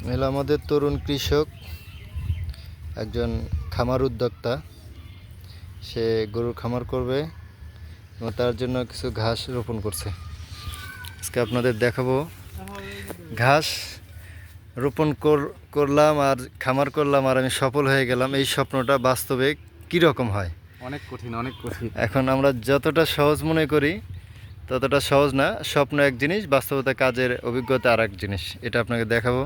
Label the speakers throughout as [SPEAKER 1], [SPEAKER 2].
[SPEAKER 1] হলো আমাদের তরুণ কৃষক, একজন খামার উদ্যোক্তা। সে গরুর খামার করবে এবং তার জন্য কিছু ঘাস রোপণ করছে। আজকে আপনাদের দেখাবো ঘাস রোপণ করলাম আর খামার করলাম আর আমি সফল হয়ে গেলাম। এই স্বপ্নটা বাস্তবে কীরকম হয়?
[SPEAKER 2] অনেক কঠিন, অনেক কঠিন।
[SPEAKER 1] এখন আমরা যতটা সহজ মনে করি ততটা সহজ না। স্বপ্ন এক জিনিস, বাস্তবতা কাজের অভিজ্ঞতা আর এক জিনিস। এটা আপনাকে দেখাবো,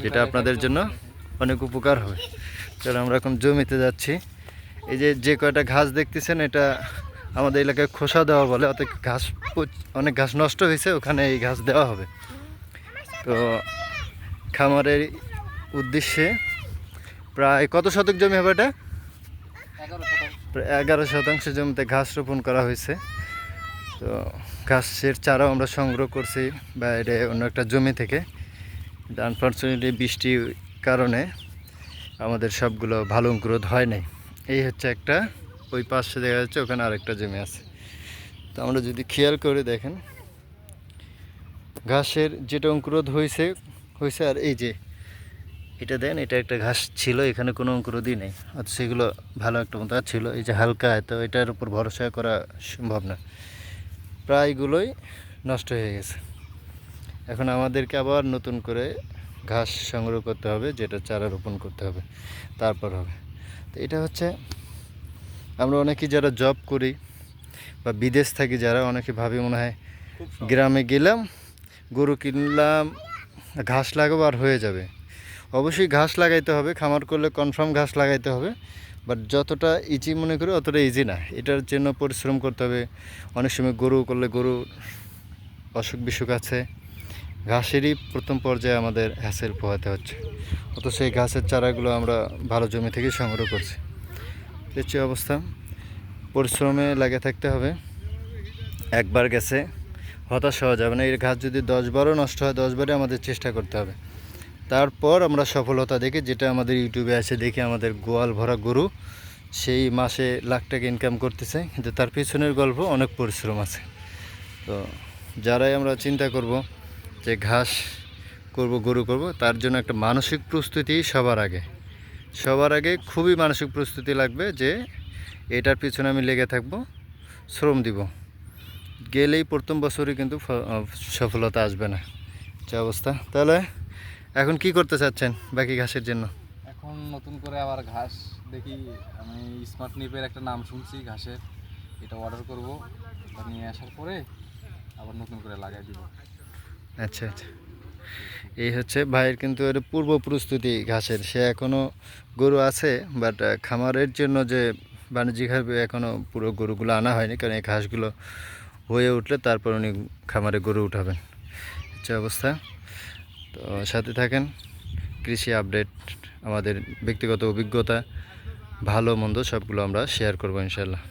[SPEAKER 1] যেটা আপনাদের জন্য অনেক উপকার হবে। চলো আমরা এখন জমিতে যাচ্ছি। এই যে কয়টা ঘাস দেখতেছেন, এটা আমাদের এলাকায় খোসা দেওয়া বলে। অত ঘাস, অনেক ঘাস নষ্ট হয়েছে, ওখানে এই ঘাস দেওয়া হবে। তো খামারের উদ্দেশ্যে প্রায় কত শতক জমি হবে এটা? 11 শতাংশ জমিতে ঘাস রোপণ করা হয়েছে। তো ঘাসের চারাও আমরা সংগ্রহ করছি বাইরে অন্য একটা জমি থেকে। আনফর্চুনেটলি বৃষ্টির কারণে আমাদের সবগুলো ভালো গ্রোথ হয় নাই। এই হচ্ছে একটা, ওই পাশে দেখা যাচ্ছে ওখানে আরেকটা জমি আছে। তো আমরা যদি খেয়াল করে দেখেন, ঘাসের যেটা অঙ্কুরোধ হয়েছে আর এই যে এটা দেন, এটা একটা ঘাস ছিল, এখানে কোনো অঙ্কুরোধই নেই। অথচ সেগুলো ভালো একটা মতো ছিল। এই যে হালকা, তো এটার উপর ভরসা করা সম্ভব না, প্রায়গুলোই নষ্ট হয়ে গেছে। এখন আমাদেরকে আবার নতুন করে ঘাস সংগ্রহ করতে হবে, যেটা চারা রোপণ করতে হবে, তারপর হবে। তো এটা হচ্ছে, আমরা অনেকেই যারা জব করি বা বিদেশ থাকি যারা, অনেকে ভাবি মনে হয় গ্রামে গেলাম, গরু কিনলাম, ঘাস লাগাবো আর হয়ে যাবে। অবশ্যই ঘাস লাগাইতে হবে, খামার করলে কনফার্ম ঘাস লাগাইতে হবে। বাট যতটা ইজি মনে করি অতটা ইজি না। এটার জন্য পরিশ্রম করতে হবে। অনেক সময় গরু করলে গরু অসুখ বিসুখ আছে, ঘাসেরই প্রথম পর্যায়ে আমাদের হ্যাসেল পোহাতে হচ্ছে। অত সেই ঘাসের চারাগুলো আমরা ভালো জমি থেকে সংগ্রহ করছি। হচ্ছে অবস্থা, পরিশ্রমে লাগে থাকতে হবে। একবার গেছে হতাশ হওয়া যাবে না। এই ঘাস যদি 10 বারও নষ্ট হয়, 10 বারে আমাদের চেষ্টা করতে হবে। তারপর আমরা সফলতা দেখি, যেটা আমাদের ইউটিউবে এসে দেখি আমাদের গোয়াল ভরা গরু, সেই মাসে লাখ টাকা ইনকাম করতেছে, কিন্তু তার পিছনের গল্প অনেক পরিশ্রম আছে। তো যারাই আমরা চিন্তা করব যে ঘাস করব, গরু করব, তার জন্য একটা মানসিক প্রস্তুতি সবার আগে খুবই মানসিক প্রস্তুতি লাগবে যে এটার পিছনে আমি লেগে থাকব, শ্রম দিব। গেলেই প্রথম বছরই কিন্তু সফলতা আসবে না, যে অবস্থা। তাহলে এখন কি করতে চাচ্ছেন বাকি ঘাসের জন্য?
[SPEAKER 2] এখন নতুন করে আবার ঘাস দেখি, আমি স্মার্ট নিপের একটা নাম শুনছি ঘাসের, এটা অর্ডার করব। এটা নিয়ে আসার পরে আবার নতুন করে লাগাই দিব।
[SPEAKER 1] আচ্ছা আচ্ছা, এই হচ্ছে ভাইয়ের কিন্তু এর পূর্ব প্রস্তুতি ঘাসের। সে এখনও গরু আছে, বাট খামারের জন্য যে বাণিজ্যিকভাবে এখনও পুরো গরুগুলো আনা হয়নি, কারণ এই ঘাসগুলো হয়ে উঠলে তারপর উনি খামারে গরু উঠাবেন। হচ্ছে অবস্থা। তো সাথে থাকেন, কৃষি আপডেট, আমাদের ব্যক্তিগত অভিজ্ঞতা, ভালো মন্দ সবগুলো আমরা শেয়ার করবো ইনশাল্লাহ।